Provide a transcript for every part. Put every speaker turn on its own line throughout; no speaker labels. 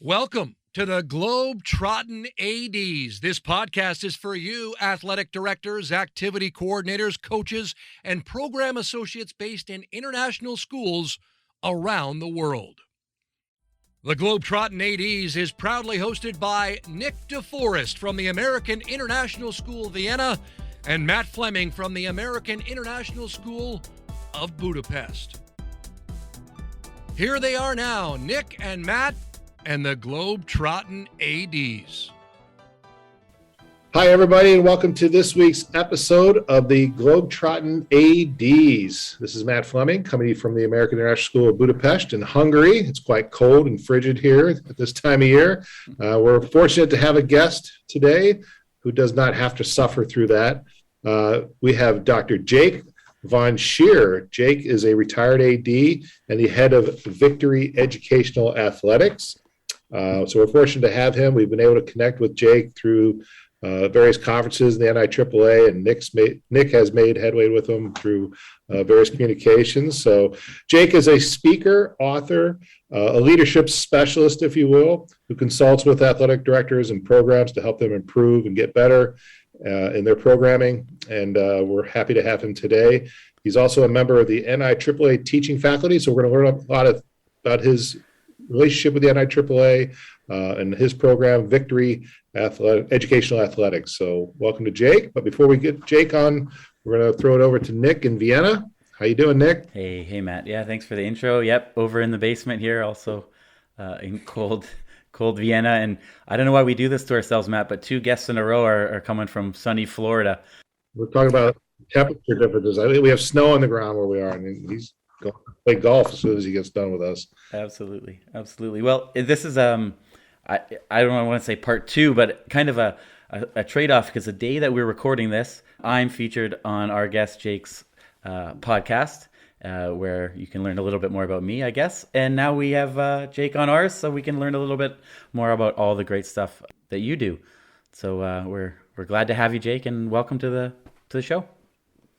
Welcome to the Globetrottin ADs. This podcast is for you, athletic directors, activity coordinators, coaches, and program associates based in international schools around the world. The Globetrottin ADs is proudly hosted by Nick DeForest from the American International School Vienna and Matt Fleming from the American International School of Budapest. Here they are now, Nick and Matt and the Globetrottin ADs.
Hi, everybody, and welcome to this week's episode of the Globetrottin ADs. This is Matt Fleming, coming to you from the American International School of Budapest in Hungary. It's quite cold and frigid here at this time of year. We're fortunate to have a guest today who does not have to suffer through that. We have Dr. Jake von Scherrer. Jake is a retired AD and the head of Victory Educational Athletics. So we're fortunate to have him. We've been able to connect with Jake through various conferences in the NIAAA, and Nick has made headway with him through various communications. So Jake is a speaker, author, a leadership specialist, if you will, who consults with athletic directors and programs to help them improve and get better in their programming. And we're happy to have him today. He's also a member of the NIAAA teaching faculty, so we're going to learn a lot about his relationship with the NIAAA and his program, Victory Educational Athletics. So welcome to Jake. But before we get Jake on, we're going to throw it over to Nick in Vienna. How you doing, Nick?
Hey, Matt. Yeah, thanks for the intro. Yep, over in the basement here, also in cold Vienna. And I don't know why we do this to ourselves, Matt, but two guests in a row are coming from sunny Florida.
We're talking about temperature differences. I think we have snow on the ground where we are, and he's going to play golf as soon as he gets done with us.
Absolutely. Well, this is I don't want to say part two, but kind of a trade-off, because the day that we're recording this, I'm featured on our guest Jake's podcast, where you can learn a little bit more about me, I guess. And now we have Jake on ours, so we can learn a little bit more about all the great stuff that you do. So we're glad to have you, Jake, and welcome to the show.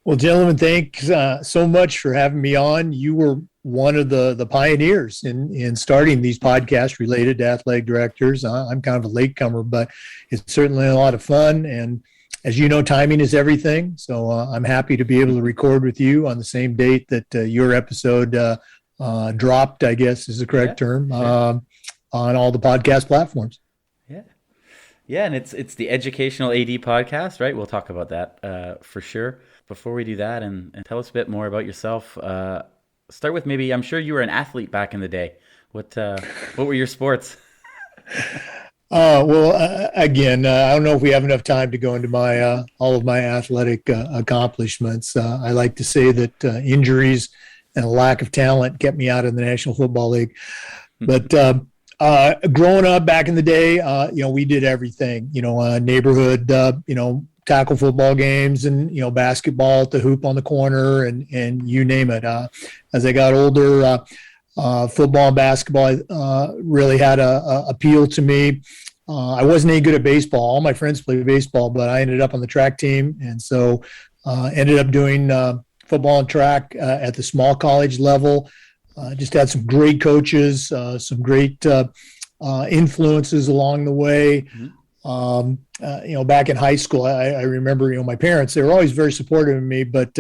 Well, gentlemen, thanks so much for having me on. You were one of the pioneers in starting these podcasts related to athletic directors. I'm kind of a latecomer, but it's certainly a lot of fun. And as you know, timing is everything. So I'm happy to be able to record with you on the same date that your episode dropped, I guess is the correct term, sure, on all the podcast platforms.
Yeah, and it's the Educational AD podcast, right? We'll talk about that for sure. Before we do that, and tell us a bit more about yourself. Start with maybe, I'm sure you were an athlete back in the day. What were your sports?
Again, I don't know if we have enough time to go into my all of my athletic accomplishments. I like to say that injuries and a lack of talent kept me out of the National Football League. But growing up back in the day, we did everything. Neighborhood, tackle football games, and basketball at the hoop on the corner, and you name it. As I got older, football and basketball really had a appeal to me. I wasn't any good at baseball. All my friends played baseball, but I ended up on the track team, and so ended up doing football and track at the small college level. Just had some great coaches, some great influences along the way. Mm-hmm. Back in high school, I remember, my parents, they were always very supportive of me, but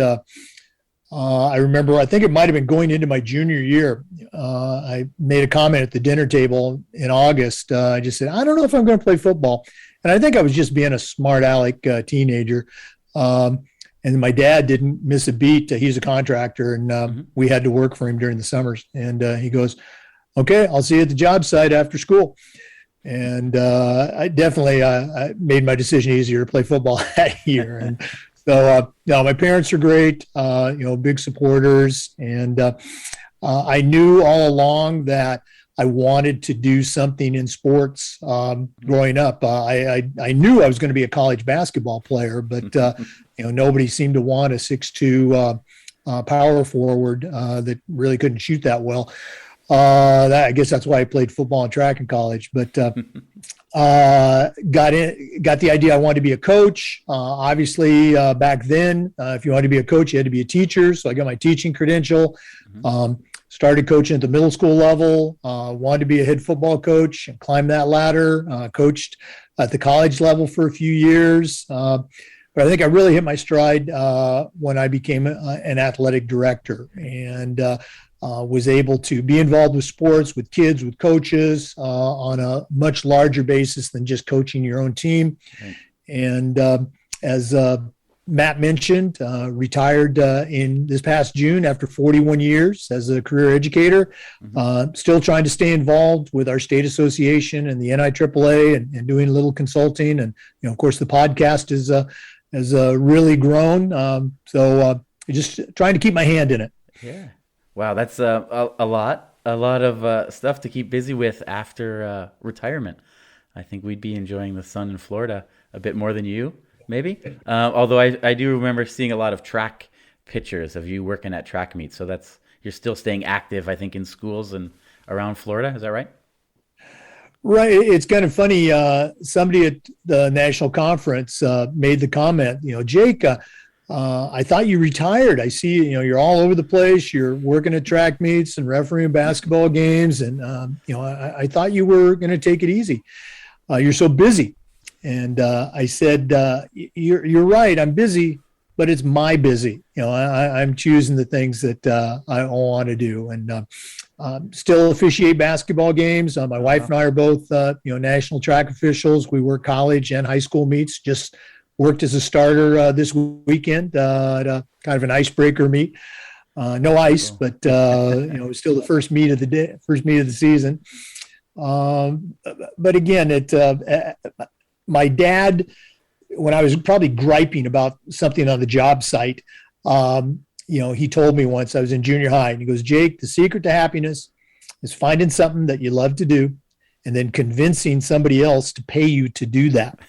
I remember, I think it might've been going into my junior year. I made a comment at the dinner table in August. I just said, I don't know if I'm going to play football. And I think I was just being a smart aleck teenager. And my dad didn't miss a beat. He's a contractor, and we had to work for him during the summers. And he goes, okay, I'll see you at the job site after school. And I definitely I made my decision easier to play football that year. And so, my parents are great, big supporters. And I knew all along that I wanted to do something in sports growing up. I knew I was going to be a college basketball player, but nobody seemed to want a 6'2" power forward that really couldn't shoot that well. I guess that's why I played football and track in college. But got the idea I wanted to be a coach. Obviously, back then, if you wanted to be a coach, you had to be a teacher. So I got my teaching credential. started coaching at the middle school level, wanted to be a head football coach and climbed that ladder, coached at the college level for a few years. But I think I really hit my stride when I became an athletic director and was able to be involved with sports, with kids, with coaches on a much larger basis than just coaching your own team. Right. And as Matt mentioned, retired in this past June after 41 years as a career educator, still trying to stay involved with our state association and the NIAAA and doing a little consulting. And, of course, the podcast has really grown. So just trying to keep my hand in it.
Yeah. Wow. That's a lot of stuff to keep busy with after retirement. I think we'd be enjoying the sun in Florida a bit more than you. Maybe. Although I do remember seeing a lot of track pictures of you working at track meets. So you're still staying active, I think, in schools and around Florida. Is that right?
Right. It's kind of funny. Somebody at the national conference made the comment, Jake, I thought you retired. I see, you're all over the place. You're working at track meets and refereeing basketball games. And, I thought you were going to take it easy. You're so busy. And I said, you're right. I'm busy, but it's my busy. I'm choosing the things that I want to do, and still officiate basketball games. My wife and I are both, national track officials. We work college and high school meets. Just worked as a starter this weekend at kind of an icebreaker meet. No ice, but it was still the first meet of the day, first meet of the season. But again, my dad, when I was probably griping about something on the job site, he told me once, I was in junior high, and he goes, Jake, the secret to happiness is finding something that you love to do and then convincing somebody else to pay you to do that.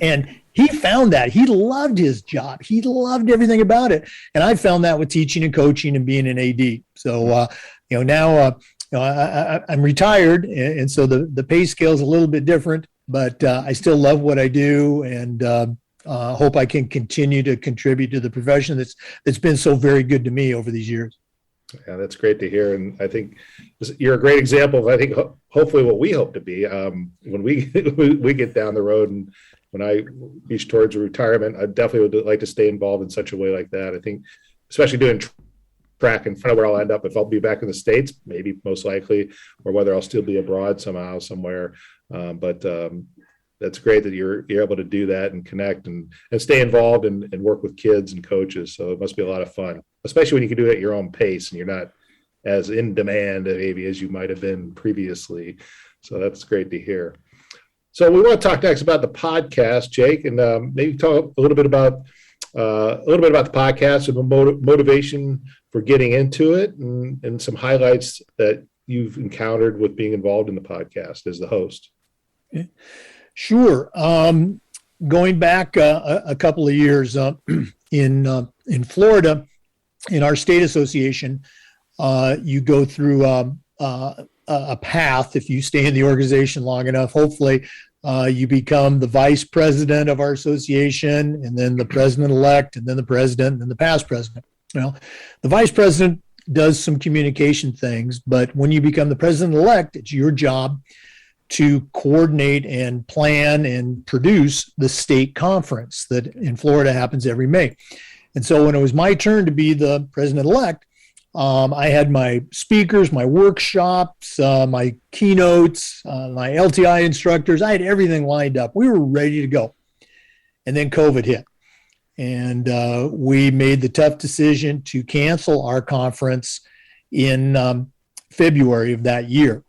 And he found that. He loved his job. He loved everything about it. And I found that with teaching and coaching and being an AD. So, now I'm retired, and so the pay scale is a little bit different. But I still love what I do, and hope I can continue to contribute to the profession that's been so very good to me over these years.
Yeah, that's great to hear, and I think you're a great example of, I think, hopefully what we hope to be when we get down the road, and when I reach towards retirement. I definitely would like to stay involved in such a way like that. I think, especially doing track in front of where I'll end up, if I'll be back in the States, maybe most likely, or whether I'll still be abroad somehow, somewhere. But that's great that you're able to do that and connect and stay involved and work with kids and coaches. So it must be a lot of fun, especially when you can do it at your own pace and you're not as in demand maybe as you might have been previously. So that's great to hear. So we want to talk next about the podcast, Jake, and maybe talk a little bit about the podcast and the motivation for getting into it, and some highlights that you've encountered with being involved in the podcast as the host.
Sure. Going back a couple of years in Florida, in our state association, you go through a path. If you stay in the organization long enough, hopefully you become the vice president of our association, and then the president-elect, and then the president, and then the past president. Well, the vice president does some communication things, but when you become the president-elect, it's your job to coordinate and plan and produce the state conference that in Florida happens every May. And so when it was my turn to be the president-elect, I had my speakers, my workshops, my keynotes, my LTI instructors. I had everything lined up. We were ready to go. And then COVID hit. And we made the tough decision to cancel our conference in February of that year.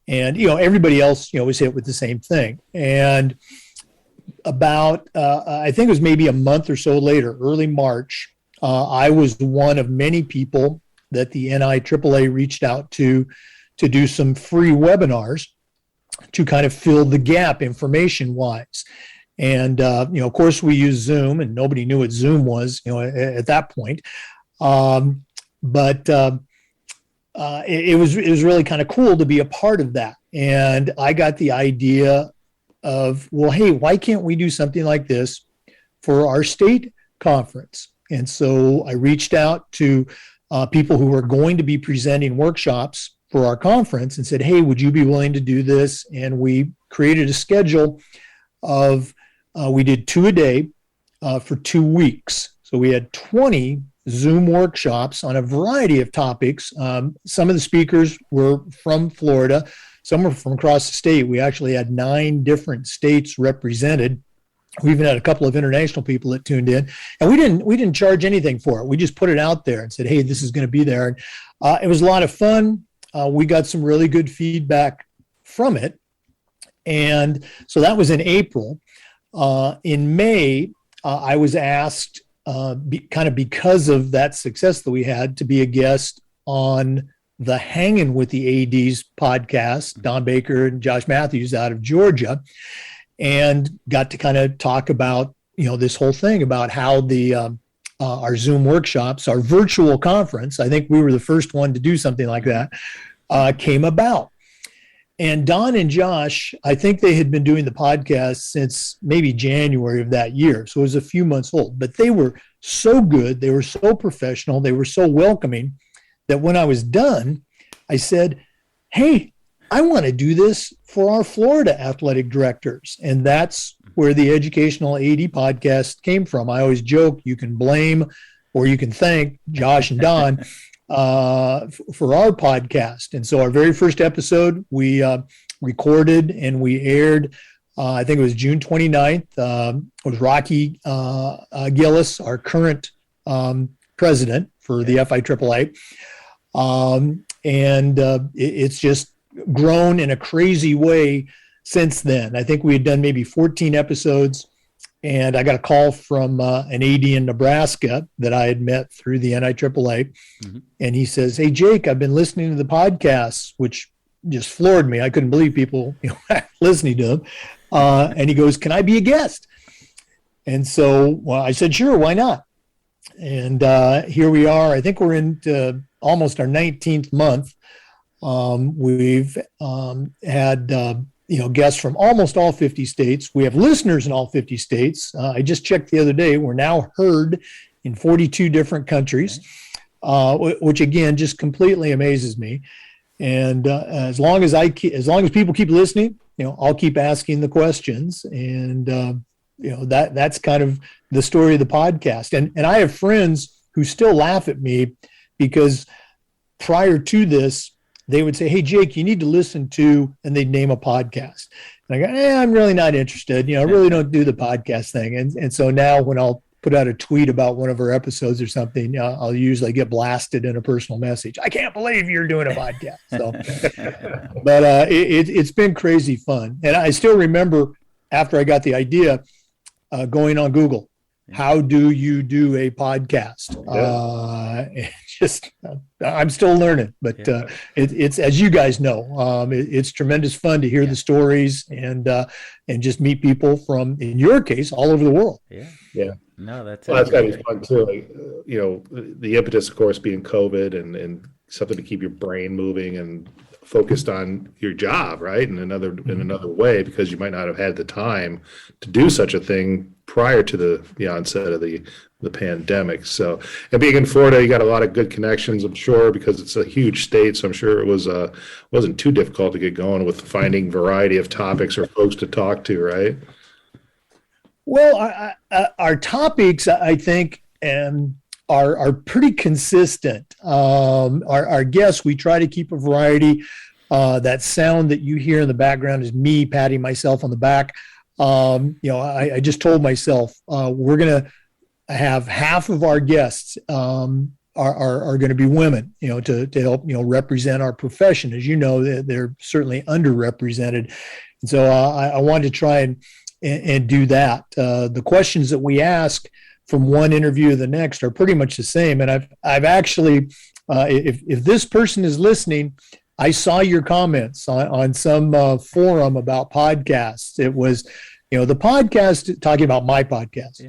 And, everybody else, was hit with the same thing. And about, I think it was maybe a month or so later, early March, I was one of many people that the NIAAA reached out to do some free webinars to kind of fill the gap information-wise. And, of course, we used Zoom, and nobody knew what Zoom was, at that point. But it was really kind of cool to be a part of that. And I got the idea of, well, hey, why can't we do something like this for our state conference? And so I reached out to people who were going to be presenting workshops for our conference and said, hey, would you be willing to do this? And we created a schedule of, we did 2 a day for 2 weeks. So we had 20 Zoom workshops on a variety of topics. Some of the speakers were from Florida, some were from across the state. We actually had 9 different states represented. We even had a couple of international people that tuned in, and we didn't charge anything for it. We just put it out there and said, hey, this is going to be there. And it was a lot of fun. We got some really good feedback from it. And so that was in April. In May, I was asked, kind of because of that success that we had, to be a guest on the Hanging with the ADs podcast, Don Baker and Josh Matthews out of Georgia, and got to kind of talk about, this whole thing about how the our Zoom workshops, our virtual conference, I think we were the first one to do something like that, came about. And Don and Josh, I think they had been doing the podcast since maybe January of that year. So it was a few months old, but they were so good. They were so professional. They were so welcoming that when I was done, I said, hey, I want to do this for our Florida athletic directors. And that's where the Educational AD podcast came from. I always joke, you can blame or you can thank Josh and Don for our podcast. And so our very first episode, we recorded and we aired, I think it was June 29th. It was Rocky Gillis, our current president for the FIAAA. It's just grown in a crazy way since then. I think we had done maybe 14 episodes, and I got a call from an AD in Nebraska that I had met through the NIAAA. Mm-hmm. And he says, hey, Jake, I've been listening to the podcasts, which just floored me. I couldn't believe people listening to them. And he goes, can I be a guest? And so I said, sure, why not? And here we are. I think we're into almost our 19th month. We've had guests from almost all 50 states. We have listeners in all 50 states. I just checked the other day. We're now heard in 42 different countries, which again just completely amazes me. And as long as people keep listening, I'll keep asking the questions. And that's kind of the story of the podcast. And I have friends who still laugh at me because prior to this, they would say, hey, Jake, you need to listen to, and they'd name a podcast. And I go, I'm really not interested. I really don't do the podcast thing. And so now when I'll put out a tweet about one of our episodes or something, I'll usually get blasted in a personal message. I can't believe you're doing a podcast. So, but it's been crazy fun. And I still remember after I got the idea, going on Google, how do you do a podcast? I'm still learning, but it's as you guys know, it's tremendous fun to hear the stories and just meet people from, in your case, all over the world.
Yeah.
No, that's
got to be fun too. Like, the impetus, of course, being COVID and something to keep your brain moving and focused on your job, right? In another way, because you might not have had the time to do such a thing prior to the onset of the pandemic. So, and being in Florida, you got a lot of good connections, I'm sure, because it's a huge state. So I'm sure it wasn't too difficult to get going with finding variety of topics or folks to talk to, right?
Well, our topics, I think, are pretty consistent. Our guests, we try to keep a variety. That sound that you hear in the background is me patting myself on the back. I just told myself we're going to have half of our guests are going to be women, to help, represent our profession. As you know, they're certainly underrepresented. And so I wanted to try and do that. The questions that we ask from one interview to the next are pretty much the same. And I've actually, if this person is listening, I saw your comments on some forum about podcasts. It was, the podcast talking about my podcast.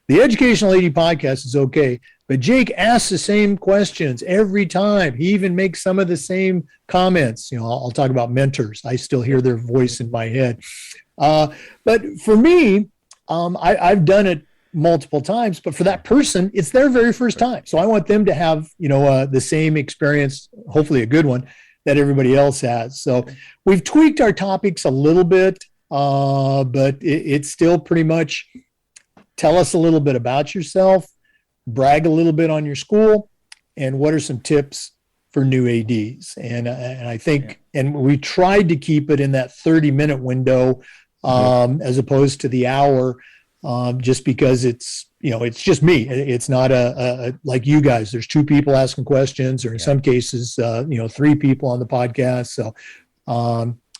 The Educational AD podcast is okay, but Jake asks the same questions every time. He even makes some of the same comments. I'll talk about mentors. I still hear their voice in my head. But for me, I've done it multiple times, but for that person, it's their very first time. So I want them to have, the same experience, hopefully a good one, that everybody else has. So we've tweaked our topics a little bit, but it's still pretty much tell us a little bit about yourself, brag a little bit on your school, and what are some tips for new ADs. And I think, and we tried to keep it in that 30-minute window as opposed to the hour, just because it's just me. It's not a like you guys. There's two people asking questions, or in some cases, three people on the podcast. So,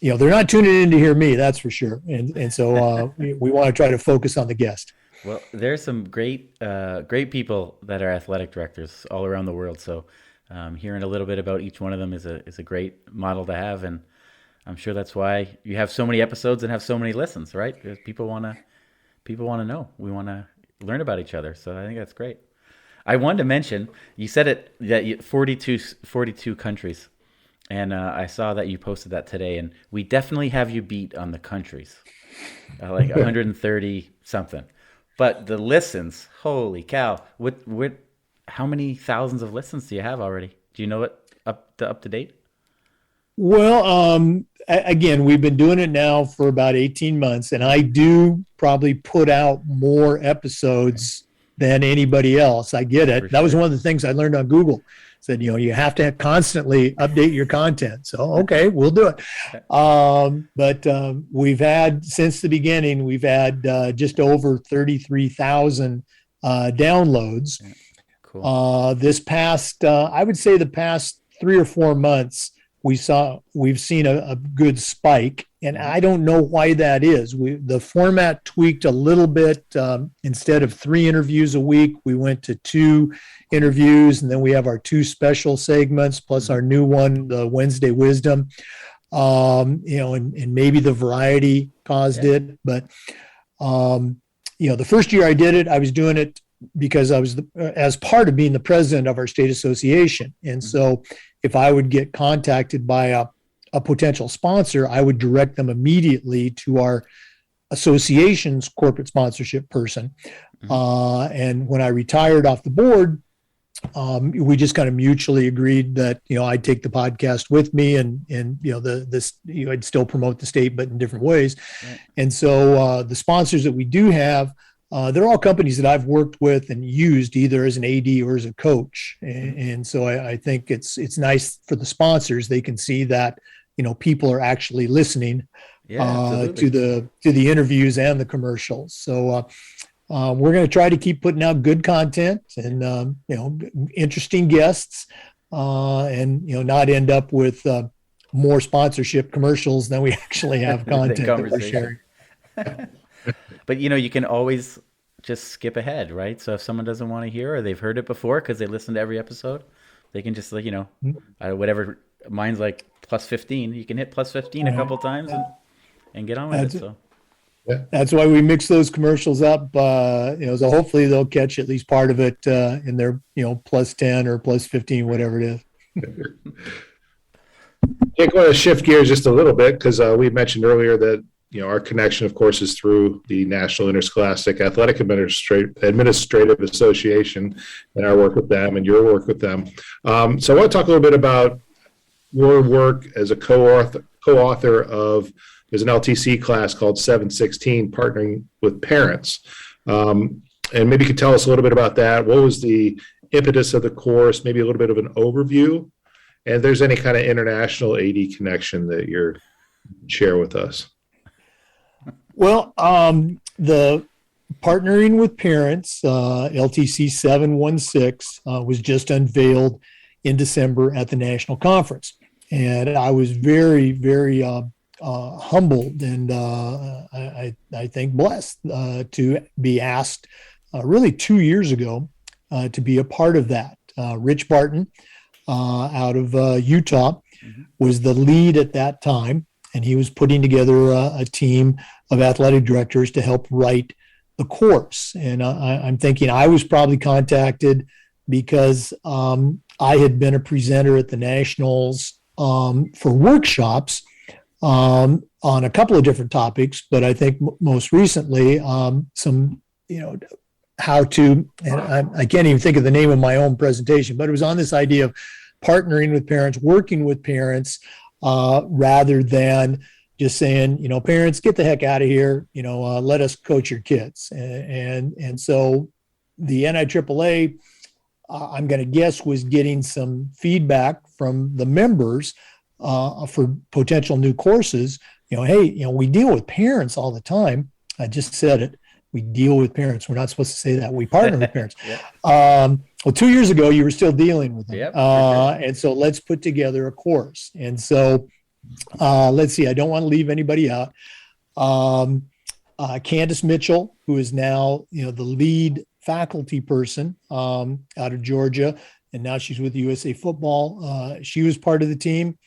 they're not tuning in to hear me, that's for sure. And so we want to try to focus on the guest.
Well, there's some great people that are athletic directors all around the world. So hearing a little bit about each one of them is a great model to have. And I'm sure that's why you have so many episodes and have so many listens, right? Because people want to know. We want to learn about each other. So I think that's great. I wanted to mention, you said it, that 42 countries. And I saw that you posted that today. And we definitely have you beat on the countries, like 130 something. But the listens, holy cow! How many thousands of listens do you have already? Do you know it up to date?
Well, again, we've been doing it now for about 18 months, and I do probably put out more episodes than anybody else. I get it. That was one of the things I learned on Google. Said, you have to constantly update your content. So, okay, we'll do it. But we've had, since the beginning, we've had just over 33,000 downloads.
Yeah. Cool.
This past, I would say the past 3 or 4 months, we've seen a good spike, and I don't know why that is. The format tweaked a little bit. Instead of 3 interviews a week, we went to 2 interviews, and then we have our 2 special segments plus our new one, the Wednesday Wisdom. And maybe the variety caused it, but the first year I did it, I was doing it because I was as part of being the president of our state association, and so if I would get contacted by a potential sponsor, I would direct them immediately to our association's corporate sponsorship person. And when I retired off the board, we just kind of mutually agreed that, I'd take the podcast with me and I'd still promote the state, but in different ways. Right. And so the sponsors that we do have, they're all companies that I've worked with and used either as an AD or as a coach. And so I think it's nice for the sponsors. They can see that, people are actually listening to the interviews and the commercials. So we're going to try to keep putting out good content and, interesting guests and, not end up with more sponsorship commercials than we actually have content that we're sharing.
But, you can always just skip ahead, right? So if someone doesn't want to hear or they've heard it before because they listened to every episode, they can just, whatever, mine's like +15. You can hit +15 a couple times and get on with it. So.
That's why we mix those commercials up, so hopefully they'll catch at least part of it in their, +10 or +15, whatever it is.
Jake, I want to shift gears just a little bit because we mentioned earlier that our connection, of course, is through the National Interscholastic Athletic Administrative Association and our work with them and your work with them. So I want to talk a little bit about your work as a co-author of, there's an LTC class called 716, Partnering with Parents. And maybe you could tell us a little bit about that. What was the impetus of the course? Maybe a little bit of an overview. And if there's any kind of international AD connection that you're share with us.
Well, the Partnering with Parents, LTC 716, was just unveiled in December at the national conference. And I was very, very humbled and I think blessed to be asked really 2 years ago to be a part of that. Rich Barton out of Utah was the lead at that time, and he was putting together a team of athletic directors to help write the course. And I'm thinking I was probably contacted because I had been a presenter at the Nationals for workshops on a couple of different topics, but I think most recently some how to, and I can't even think of the name of my own presentation, but it was on this idea of partnering with parents, working with parents, rather than just saying, parents, get the heck out of here, let us coach your kids. And so the NIAAA, I'm going to guess, was getting some feedback from the members for potential new courses. Hey, we deal with parents all the time. I just said it. We deal with parents. We're not supposed to say that. We partner with parents.
Yep.
Well, 2 years ago, you were still dealing with them.
Yep, sure.
And so let's put together a course. And so let's see. I don't want to leave anybody out. Candace Mitchell, who is now, the lead faculty person out of Georgia, and now she's with USA Football. She was part of the team.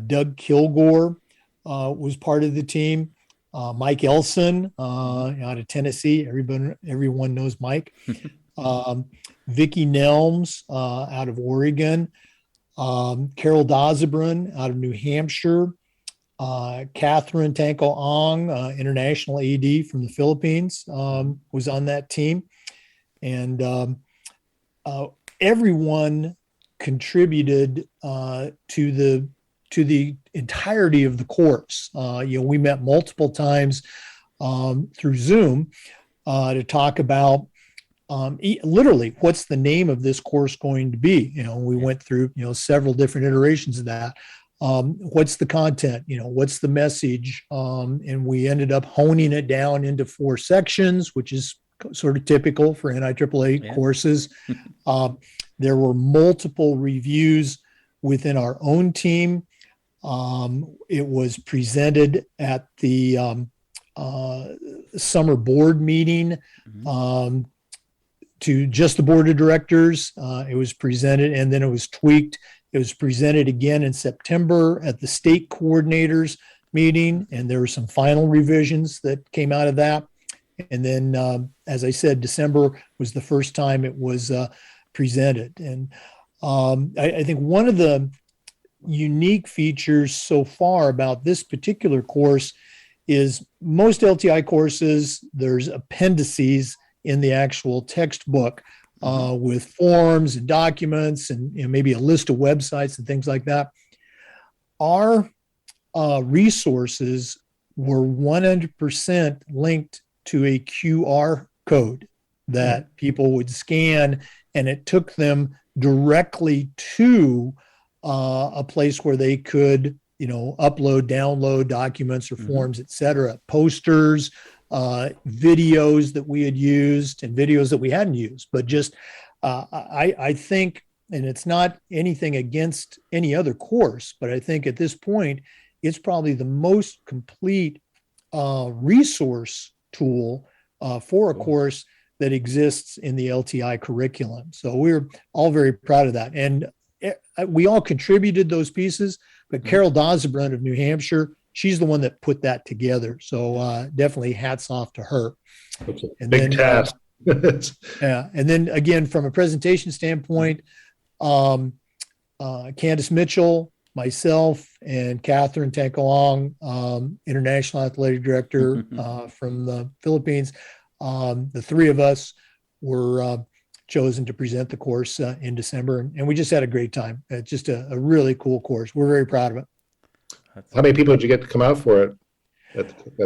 Doug Kilgore was part of the team. Mike Elson out of Tennessee. Everyone knows Mike. Vicky Nelms out of Oregon. Carol Dazabrun out of New Hampshire. Catherine Tanko Ong, international AD from the Philippines, was on that team. And everyone contributed to the entirety of the course. We met multiple times through Zoom to talk about literally what's the name of this course going to be. We went through several different iterations of that. What's the content? What's the message? And we ended up honing it down into 4 sections, which is sort of typical for NIAAA courses. There were multiple reviews within our own team. It was presented at the summer board meeting to just the board of directors. It was presented and then it was tweaked. It was presented again in September at the state coordinators meeting, and there were some final revisions that came out of that. And then, as I said, December was the first time it was presented. And I think one of the unique features so far about this particular course is most LTI courses, there's appendices in the actual textbook with forms and documents and maybe a list of websites and things like that. Our resources were 100% linked to a QR code that people would scan, and it took them directly to a place where they could, upload, download documents or forms, et cetera, posters, videos that we had used and videos that we hadn't used. But just, I think, and it's not anything against any other course, but I think at this point, it's probably the most complete resource tool for a course that exists in the LTI curriculum. So we're all very proud of that. And we all contributed those pieces, but Carol Dazabrun of New Hampshire, she's the one that put that together. So definitely hats off to her. And
big task.
Yeah. And then again, from a presentation standpoint, Candace Mitchell, myself, and Catherine Tankalong, International Athletic Director from the Philippines, the 3 of us were chosen to present the course in December. And we just had a great time. It's just a really cool course. We're very proud of it.
How many people did you get to come out for it?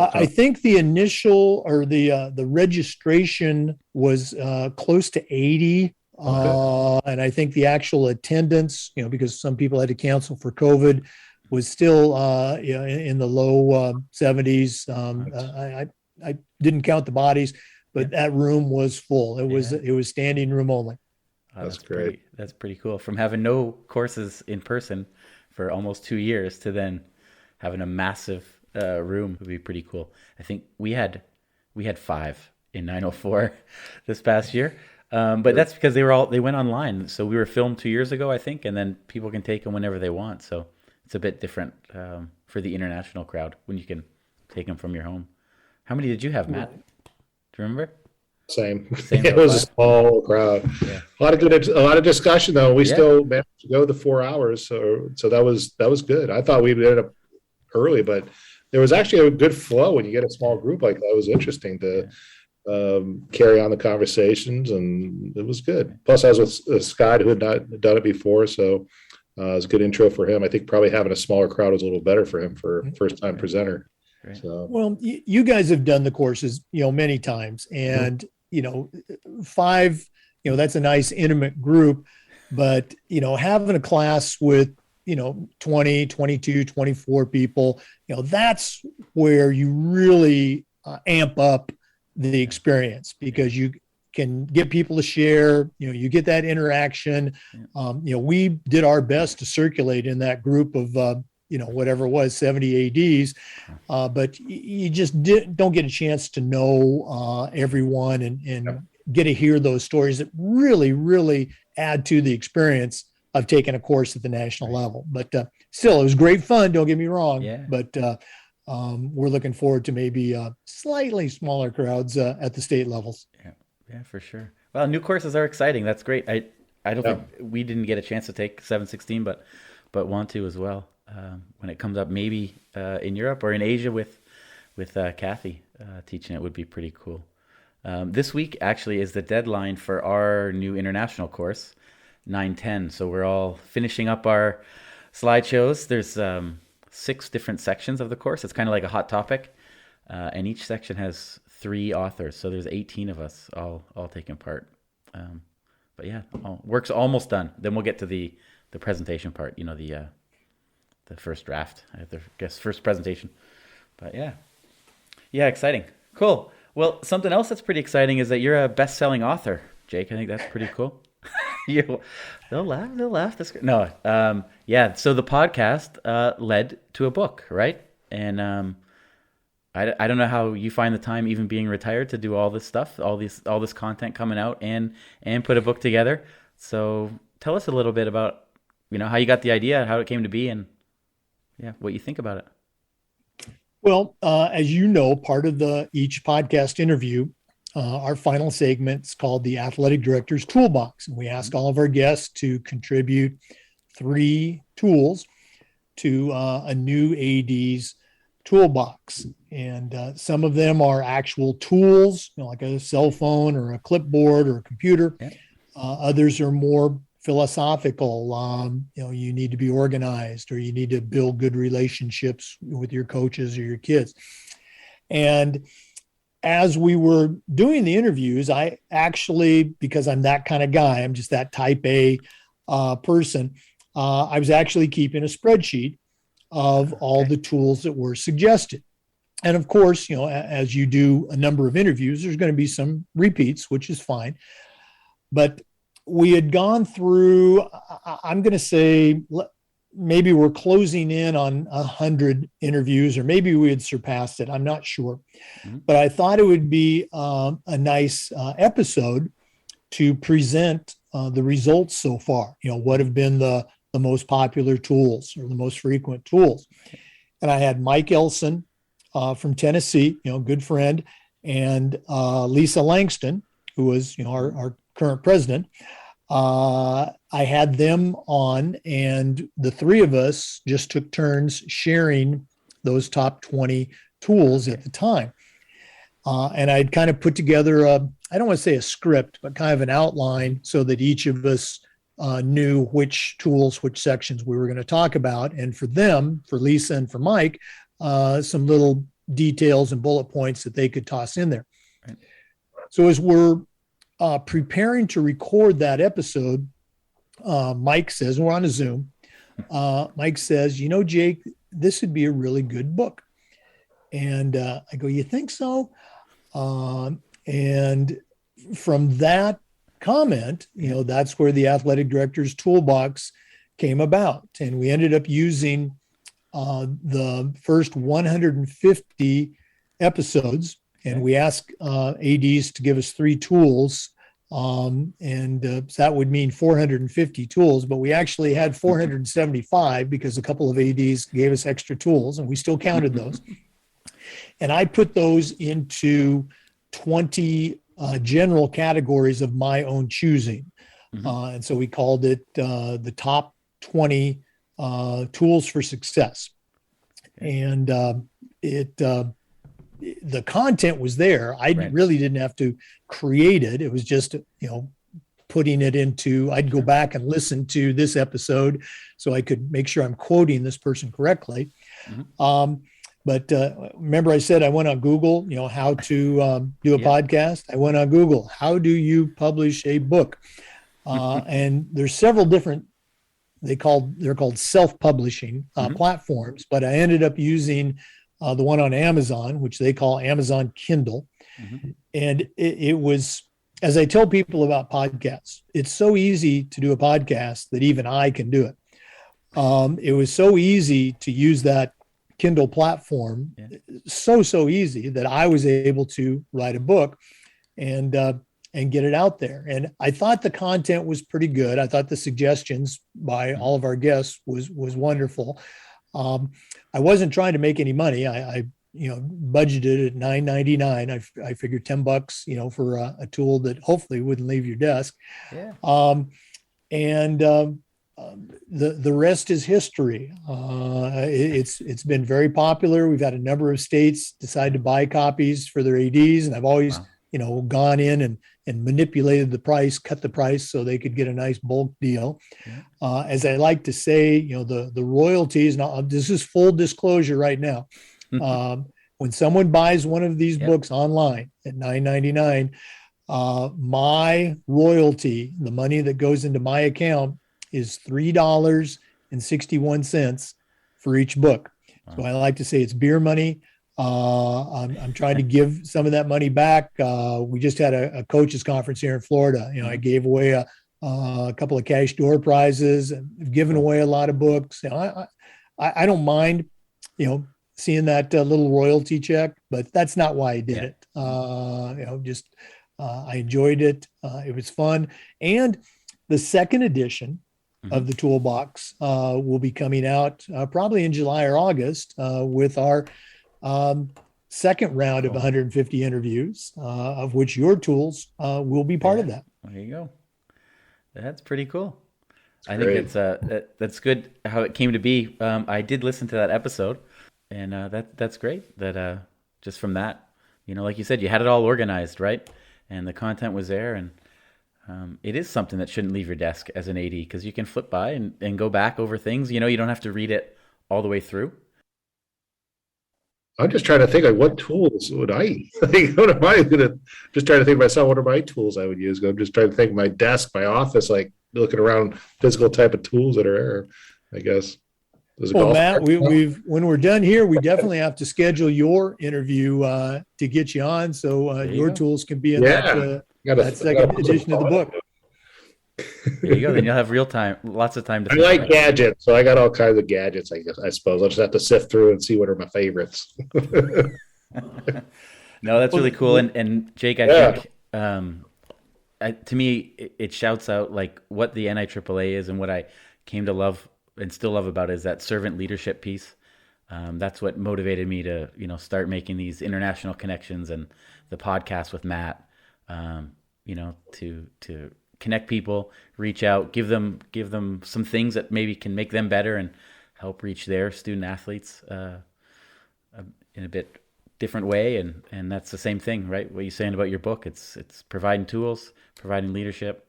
I think the initial or the registration was close to 80. Okay. And I think the actual attendance, because some people had to cancel for COVID, was still in the low 70s. I didn't count the bodies, but that room was full. It was standing room only.
Oh, that's great. That's pretty cool. From having no courses in person for almost 2 years to then having a massive room would be pretty cool. I think we had 5 in 904 this past year. But that's because they went online. So we were filmed 2 years ago, I think, and then people can take them whenever they want. So it's a bit different for the international crowd when you can take them from your home. How many did you have, Matt? Do you remember?
Same. It was a small crowd. Yeah. A lot of discussion though. We still managed to go the 4 hours, so that was good. I thought we'd ended up early, but there was actually a good flow when you get a small group like that. It was interesting to carry on the conversations, and it was good. Plus, I was with Scott, who had not done it before, so it was a good intro for him. I think probably having a smaller crowd was a little better for him for first time presenter.
Right.
So,
Well, you guys have done the courses, many times, and five, that's a nice intimate group, but having a class with 20, 22, 24 people, that's where you really amp up the experience, because you can get people to share, you get that interaction. We did our best to circulate in that group of whatever it was, 70 ADs, but you just don't get a chance to know everyone and get to hear those stories that really, really add to the experience of taking a course at the national level. But still, it was great fun, don't get me wrong.
Yeah.
But we're looking forward to maybe slightly smaller crowds at the state levels.
Yeah, for sure. Well, new courses are exciting. That's great. I don't think we didn't get a chance to take 716, but want to as well when it comes up, maybe in Europe or in Asia with Kathy teaching it would be pretty cool. This week actually is the deadline for our new international course, 910. So we're all finishing up our slideshows. There's 6 different sections of the course. It's kind of like a hot topic, and each section has 3 authors. So there's 18 of us all taking part. But yeah, work's almost done. Then we'll get to the presentation part. The first draft. I guess first presentation. But yeah, exciting, cool. Well, something else that's pretty exciting is that you're a best-selling author, Jake. I think that's pretty cool. They'll laugh. No, so the podcast led to a book, right? And I don't know how you find the time, even being retired, to do all this stuff, all this content coming out and put a book together. So tell us a little bit about how you got the idea, how it came to be, and what you think about it.
Well, as you know, part of each podcast interview, our final segment's called the Athletic Director's Toolbox. And we ask all of our guests to contribute 3 tools to a new AD's toolbox. And some of them are actual tools, like a cell phone or a clipboard or a computer. Yeah. Others are more philosophical. You need to be organized, or you need to build good relationships with your coaches or your kids. And as we were doing the interviews, I actually, because I'm that kind of guy, I'm just that type A person, I was actually keeping a spreadsheet of all the tools that were suggested. And of course, as you do a number of interviews, there's going to be some repeats, which is fine. But we had gone through, I'm going to say, maybe we're closing in on 100 interviews, or maybe we had surpassed it. I'm not sure. Mm-hmm. But I thought it would be a nice episode to present the results so far. What have been the most popular tools or the most frequent tools. And I had Mike Elson from Tennessee, good friend, and Lisa Langston, who was, our current president. I had them on, and the 3 of us just took turns sharing those top 20 tools at the time. And I'd kind of put together I don't want to say a script, but kind of an outline so that each of us knew which tools, which sections we were going to talk about. And for them, for Lisa and for Mike, some little details and bullet points that they could toss in there. Right. So as we're preparing to record that episode, Mike says, we're on a Zoom, Mike says, Jake, this would be a really good book. And I go, you think so? And from that comment, that's where the Athletic Director's Toolbox came about. And we ended up using the first 150 episodes, and we asked ADs to give us 3 tools. So that would mean 450 tools, but we actually had 475 because a couple of ADs gave us extra tools, and we still counted those. And I put those into 20 general categories of my own choosing. Mm-hmm. And so we called it the top 20 tools for success. Okay. And the content was there. I
Right.
really didn't have to create it. It was just, putting it into, I'd go back and listen to this episode so I could make sure I'm quoting this person correctly. But remember I said I went on Google, how to do a podcast. I went on Google, how do you publish a book? And there's several different, they're called self-publishing platforms, but I ended up using the one on Amazon, which they call Amazon Kindle. And it was, as I tell people about podcasts, it's so easy to do a podcast that even I can do it. It was so easy to use that Kindle platform, so easy that I was able to write a book and get it out there. And I thought the content was pretty good. I thought the suggestions by all of our guests was wonderful. I wasn't trying to make any money. I budgeted at $9.99. I figured $10, for a tool that hopefully wouldn't leave your desk. The rest is history. It's been very popular. We've had a number of states decide to buy copies for their ADs, and I've always gone in and manipulated the price, cut the price so they could get a nice bulk deal. As I like to say, the royalties. Now, this is full disclosure right now. When someone buys one of these books online at $9.99, my royalty, the money that goes into my account, is $3.61 for each book. So I like to say it's beer money. I'm trying to give some of that money back. We just had a coaches conference here in Florida. I gave away a couple of cash door prizes, and given away a lot of books. I don't mind, seeing that little royalty check, but that's not why I did it. I enjoyed it. It was fun. And the second edition of the Toolbox will be coming out probably in July or August with our second round of 150 interviews, of which your tools will be part of that.
There you go. That's pretty cool. I
great.
think that's good how it came to be. I did listen to that episode, and that's great. That just from that, like you said, you had it all organized, right? And the content was there, and it is something that shouldn't leave your desk as an AD, because you can flip by and go back over things. You don't have to read it all the way through.
I'm just trying to think, what tools would I, what am I going to, just trying to think of myself, what are my tools I would use? I'm just trying to think of my desk, my office, looking around physical type of tools that are there, I guess.
Well, Matt, when we're done here, we definitely have to schedule your interview to get you on, so your tools can be in that second edition of the book.
There you go. Then you'll have lots of time to.
I like gadgets, so I got all kinds of gadgets. I suppose I'll just have to sift through and see what are my favorites.
No, that's really cool. And Jake, I think to me it shouts out what the NIAAA is, and what I came to love and still love about it is that servant leadership piece. That's what motivated me to start making these international connections and the podcast with Matt. To connect people, reach out, give them some things that maybe can make them better and help reach their student athletes in a bit different way. And that's the same thing, right? What you're saying about your book, it's providing tools, providing leadership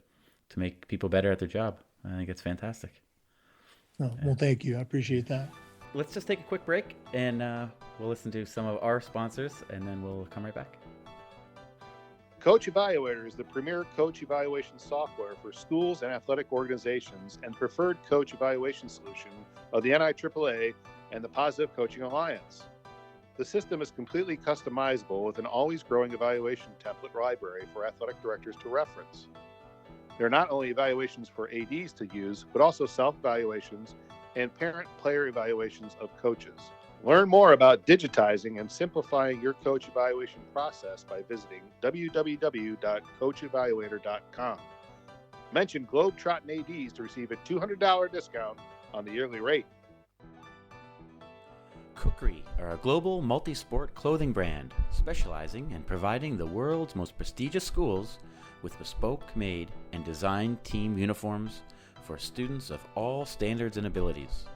to make people better at their job. I think it's fantastic.
Oh, well, thank you. I appreciate that.
Let's just take a quick break, and we'll listen to some of our sponsors, and then we'll come right back.
Coach Evaluator is the premier coach evaluation software for schools and athletic organizations, and preferred coach evaluation solution of the NIAAA and the Positive Coaching Alliance. The system is completely customizable with an always growing evaluation template library for athletic directors to reference. There are not only evaluations for ADs to use, but also self-evaluations and parent-player evaluations of coaches. Learn more about digitizing and simplifying your coach evaluation process by visiting www.coachevaluator.com. Mention Globetrottin ADs to receive a $200 discount on the yearly rate.
Kukri are a global multi-sport clothing brand specializing in providing the world's most prestigious schools with bespoke made and designed team uniforms for students of all standards and abilities.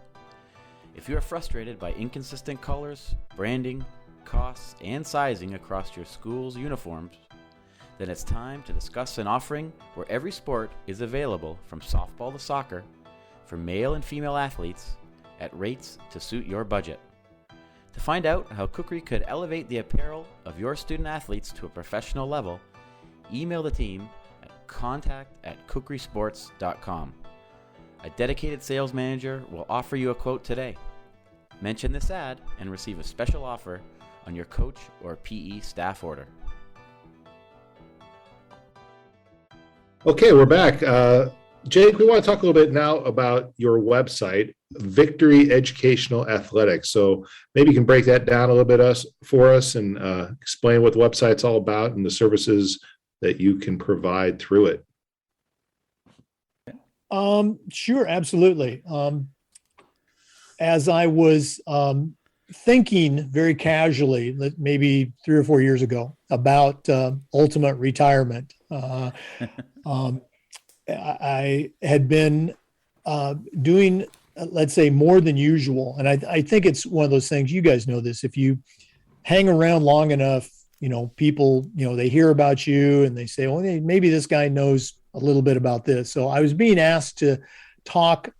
If you are frustrated by inconsistent colors, branding, costs, and sizing across your school's uniforms, then it's time to discuss an offering where every sport is available from softball to soccer for male and female athletes at rates to suit your budget. To find out how Kukri could elevate the apparel of your student athletes to a professional level, email the team at contact@kukrisports.com. A dedicated sales manager will offer you a quote today. Mention this ad and receive a special offer on your coach or PE staff order.
Okay, we're back. Jake, we want to talk a little bit now about your website, Victory Educational Athletics. So maybe you can break that down a little bit for us and explain what the website's all about and the services that you can provide through it.
Sure, absolutely. As I was thinking very casually, maybe 3 or 4 years ago, about ultimate retirement, I had been doing, let's say, more than usual. And I think it's one of those things, you guys know this, if you hang around long enough, people, they hear about you and they say, well, maybe this guy knows a little bit about this. So I was being asked to talk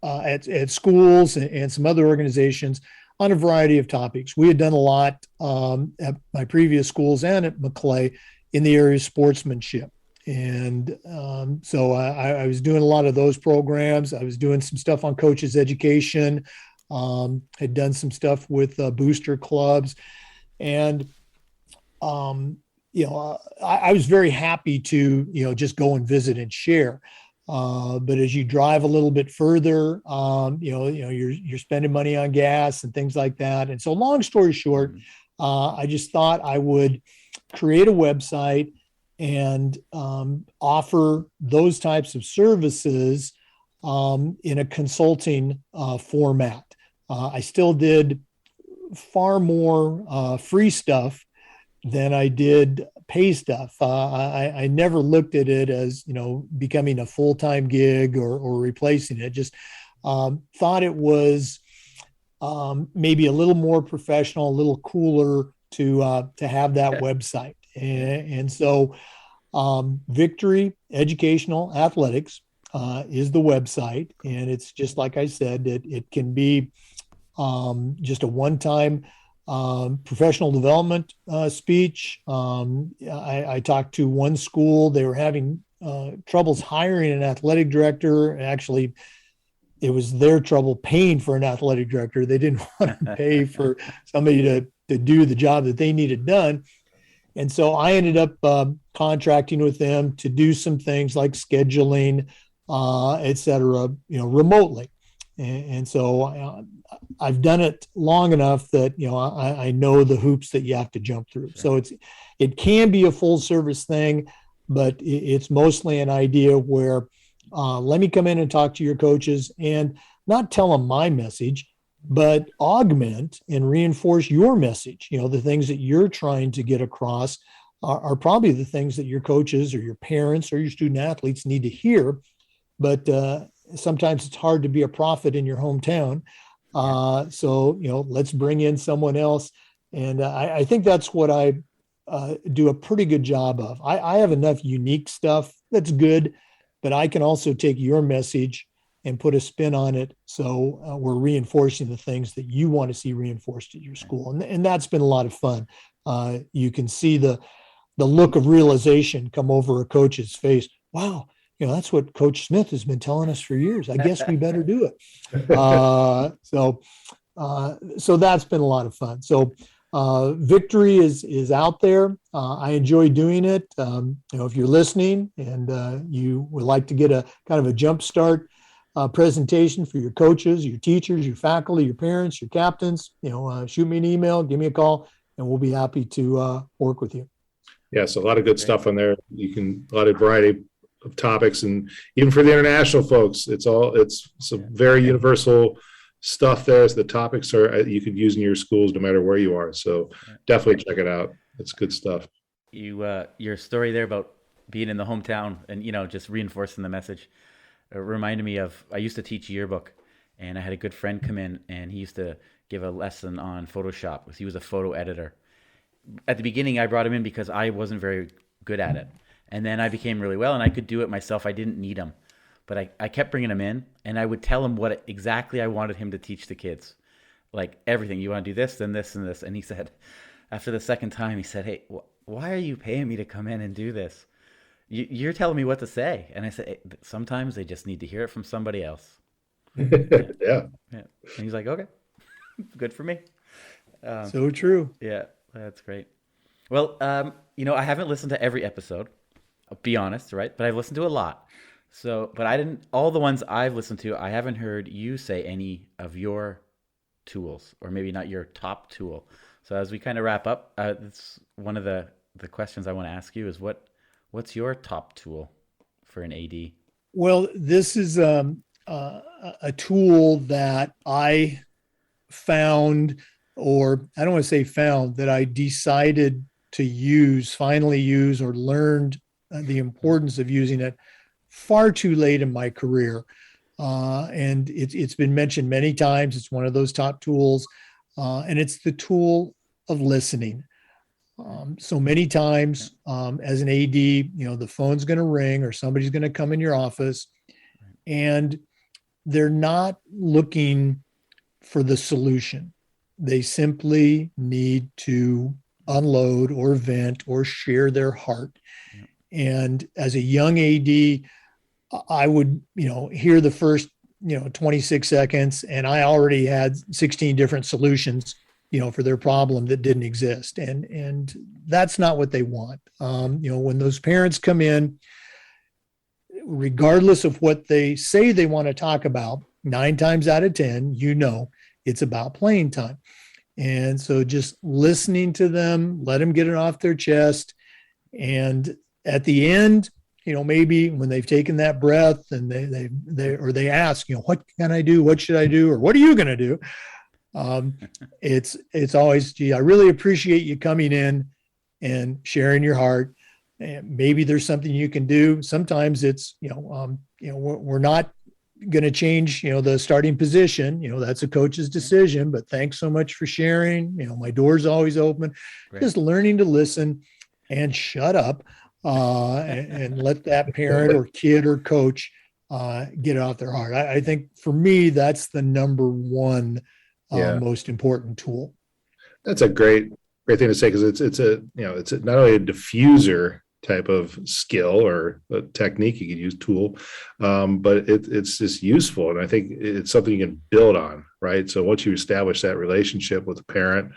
at schools and some other organizations on a variety of topics. We had done a lot at my previous schools and at Maclay in the area of sportsmanship. And so I was doing a lot of those programs. I was doing some stuff on coaches education, had done some stuff with booster clubs. And, I was very happy to, just go and visit and share. But as you drive a little bit further, you're spending money on gas and things like that. And so long story short, I just thought I would create a website and offer those types of services in a consulting format. I still did far more free stuff than I did pay stuff. I never looked at it as, becoming a full-time gig or replacing it. Just thought it was maybe a little more professional, a little cooler to have that website. And so Victory Educational Athletics is the website. And it's just like I said, it can be just a one-time professional development speech. I talked to one school. They were having troubles hiring an athletic director. Actually, it was their trouble paying for an athletic director. They didn't want to pay for somebody to do the job that they needed done. And so I ended up contracting with them to do some things like scheduling, et cetera, remotely. And so I've done it long enough that, I know the hoops that you have to jump through. Sure. So it can be a full service thing, but it's mostly an idea where let me come in and talk to your coaches and not tell them my message, but augment and reinforce your message. The things that you're trying to get across are probably the things that your coaches or your parents or your student athletes need to hear. But sometimes it's hard to be a prophet in your hometown. So, let's bring in someone else. And I think that's what I do a pretty good job of. I have enough unique stuff that's good, but I can also take your message and put a spin on it. So we're reinforcing the things that you want to see reinforced at your school. And that's been a lot of fun. You can see the look of realization come over a coach's face. Wow. That's what Coach Smith has been telling us for years. I guess we better do it. So that's been a lot of fun. So Victory is out there. I enjoy doing it. If you're listening and you would like to get a kind of a jump start presentation for your coaches, your teachers, your faculty, your parents, your captains, shoot me an email, give me a call, and we'll be happy to work with you.
Yeah, so a lot of good stuff on there. A lot of variety of topics, and even for the international folks, it's some very universal stuff there. So the topics you could use in your schools no matter where you are. So definitely check it out. It's good stuff.
Your story there about being in the hometown and just reinforcing the message reminded me of, I used to teach yearbook, and I had a good friend come in, and he used to give a lesson on Photoshop because he was a photo editor. At the beginning, I brought him in because I wasn't very good at it. And then I became really well and I could do it myself. I didn't need him. But I kept bringing him in and I would tell him what exactly I wanted him to teach the kids. Like everything. You want to do this, then this, and this. And he said, after the second time, he said, hey, why are you paying me to come in and do this? You're telling me what to say. And I said, hey, sometimes they just need to hear it from somebody else.
Yeah.
And he's like, okay, good for me.
So true.
Yeah, that's great. Well, I haven't listened to every episode. I'll be honest, right? But I've listened to a lot. So, but all the ones I've listened to, I haven't heard you say any of your tools, or maybe not your top tool. So as we kind of wrap up, that's one of the questions I want to ask you is what's your top tool for an AD?
Well, this is a tool that I found, or I don't want to say found, that I decided to finally use, or learned the importance of using it far too late in my career. And it's been mentioned many times. It's one of those top tools, and it's the tool of listening. So many times as an AD, the phone's going to ring or somebody's going to come in your office and they're not looking for the solution. They simply need to unload or vent or share their heart. And as a young AD, I would, hear the first, 26 seconds and I already had 16 different solutions, for their problem that didn't exist. And that's not what they want. When those parents come in, regardless of what they say they want to talk about, 9 times out of 10, it's about playing time. And so just listening to them, let them get it off their chest. And at the end, maybe when they've taken that breath and they ask, what can I do? What should I do? Or what are you going to do? It's always, gee, I really appreciate you coming in and sharing your heart. And maybe there's something you can do. Sometimes it's, we're not going to change, the starting position, that's a coach's decision, but thanks so much for sharing. My door's always open. Great. Just learning to listen and shut up, and let that parent or kid or coach, get it off their heart. I think for me, that's the number one most important tool.
That's a great thing to say, because it's not only a diffuser type of skill or a technique you could use, tool, but it's just useful, and I think it's something you can build on, right? So once you establish that relationship with a parent,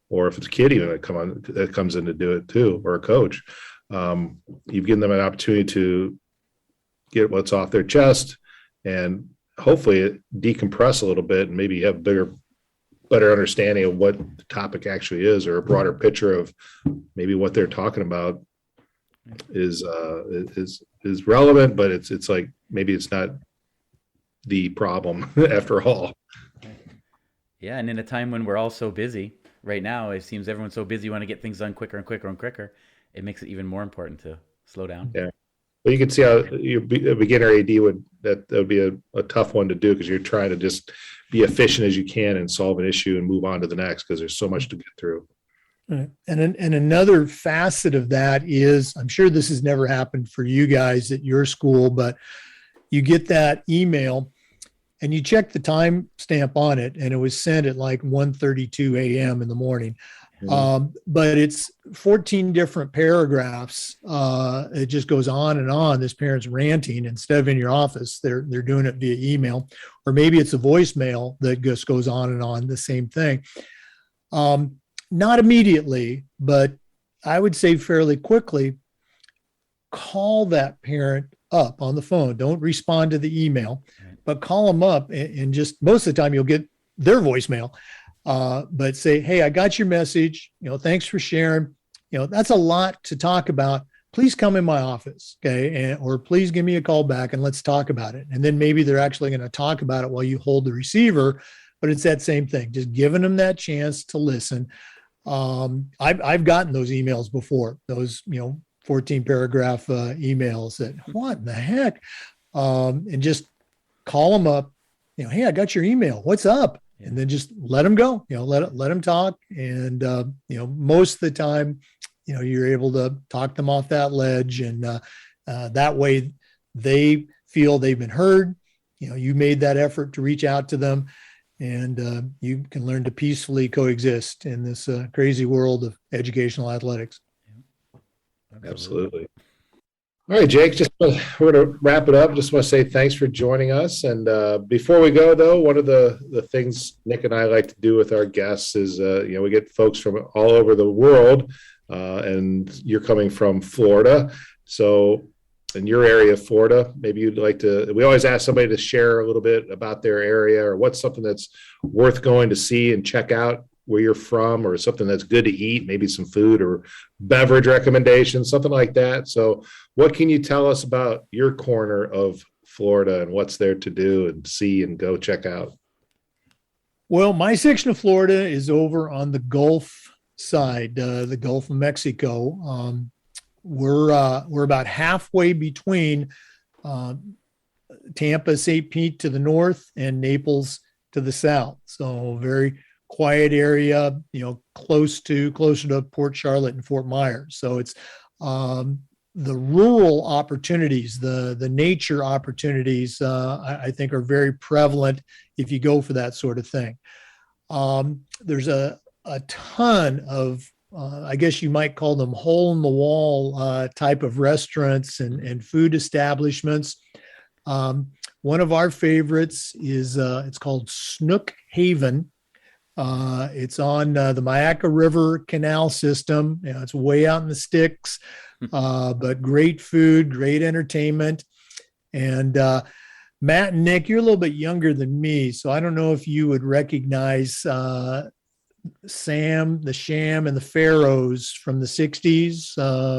or if it's a kid even that comes in to do it too, or a coach, you've given them an opportunity to get what's off their chest and hopefully decompress a little bit, and maybe have better understanding of what the topic actually is, or a broader picture of maybe what they're talking about is relevant, but it's like, maybe it's not the problem after all.
Yeah. And in a time when we're all so busy right now, it seems everyone's so busy, want to get things done quicker and quicker and quicker. It makes it even more important to slow down.
Yeah. Well, you can see how a beginner AD would be a tough one to do, because you're trying to just be efficient as you can and solve an issue and move on to the next, because there's so much to get through.
Right. And another facet of that is, I'm sure this has never happened for you guys at your school, but you get that email and you check the time stamp on it, and it was sent at like 1:32 a.m. in the morning. But it's 14 different paragraphs. It just goes on and on. This parent's ranting. Instead of in your office, they're doing it via email, or maybe it's a voicemail that just goes on and on, the same thing. Not immediately, but I would say fairly quickly, call that parent up on the phone. Don't respond to the email, but call them up, and just, most of the time you'll get their voicemail. But say, hey, I got your message. Thanks for sharing. That's a lot to talk about. Please come in my office. Okay. Or please give me a call back and let's talk about it. And then maybe they're actually going to talk about it while you hold the receiver, but it's that same thing, just giving them that chance to listen. I've gotten those emails before, those, 14 paragraph emails that, what in the heck? And just call them up, hey, I got your email. What's up? and then just let them go, let them talk. And, most of the time, you're able to talk them off that ledge, and that way they feel they've been heard. You made that effort to reach out to them, and you can learn to peacefully coexist in this crazy world of educational athletics.
Absolutely. All right, Jake, we're going to wrap it up. Just want to say thanks for joining us. And before we go, though, one of the things Nick and I like to do with our guests is, we get folks from all over the world, and you're coming from Florida. So in your area of Florida, maybe you'd like to, we always ask somebody to share a little bit about their area, or what's something that's worth going to see and check out where you're from, or something that's good to eat, maybe some food or beverage recommendations, something like that. So what can you tell us about your corner of Florida and what's there to do and see and go check out?
Well, my section of Florida is over on the Gulf side, the Gulf of Mexico. We're about halfway between Tampa, St. Pete to the north, and Naples to the south. So very quiet area, closer to Port Charlotte and Fort Myers. So it's the rural opportunities, the nature opportunities, I think are very prevalent if you go for that sort of thing. There's a ton of, I guess you might call them hole in the wall type of restaurants and food establishments. One of our favorites is, it's called Snook Haven. It's on the Myakka River Canal system. It's way out in the sticks, but great food, great entertainment. And Matt and Nick, you're a little bit younger than me, so I don't know if you would recognize Sam, the Sham, and the Pharaohs from the 60s,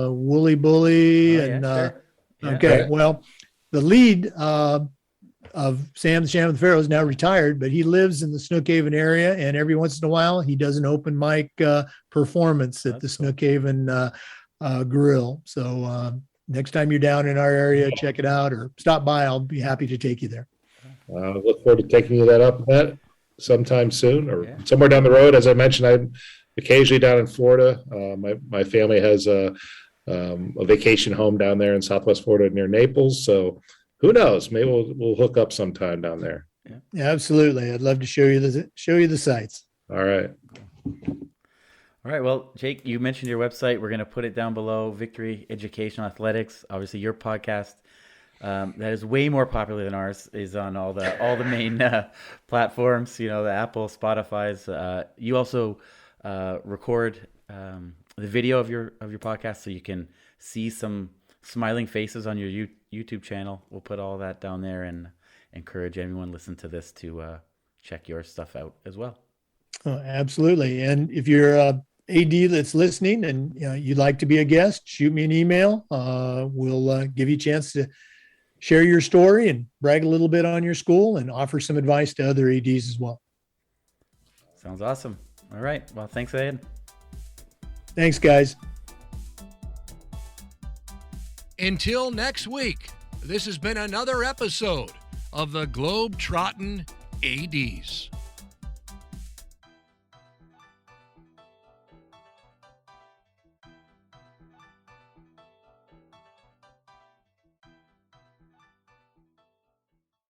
Wooly Bully.
Sure. Yeah.
Okay, well, the lead of Sam, the Sham, and the Pharaohs is now retired, but he lives in the Snook Haven area, and every once in a while he does an open mic performance at the Snook Haven Grill. So next time you're down in our area, check it out or stop by. I'll be happy to take you there.
Look forward to taking you that up, Matt, sometime soon or somewhere down the road. As I mentioned, I'm occasionally down in Florida. My family has a vacation home down there in Southwest Florida near Naples. So who knows? Maybe we'll hook up sometime down there.
Yeah, absolutely. I'd love to show you the sites.
All right.
All right. Well, Jake, you mentioned your website. We're going to put it down below. Victory Educational Athletics. Obviously, your podcast that is way more popular than ours is on all the main platforms. The Apple, Spotify's. You also record the video of your podcast, so you can see some smiling faces on your YouTube channel. We'll put all that down there and encourage anyone listen to this to check your stuff out as well.
Oh, absolutely. And if you're AD that's listening and you'd like to be a guest, shoot me an email. We'll give you a chance to share your story and brag a little bit on your school and offer some advice to other ADs as well.
Sounds awesome. All right. Well, thanks, Ed.
Thanks, guys.
Until next week, this has been another episode of the Globetrottin ADs.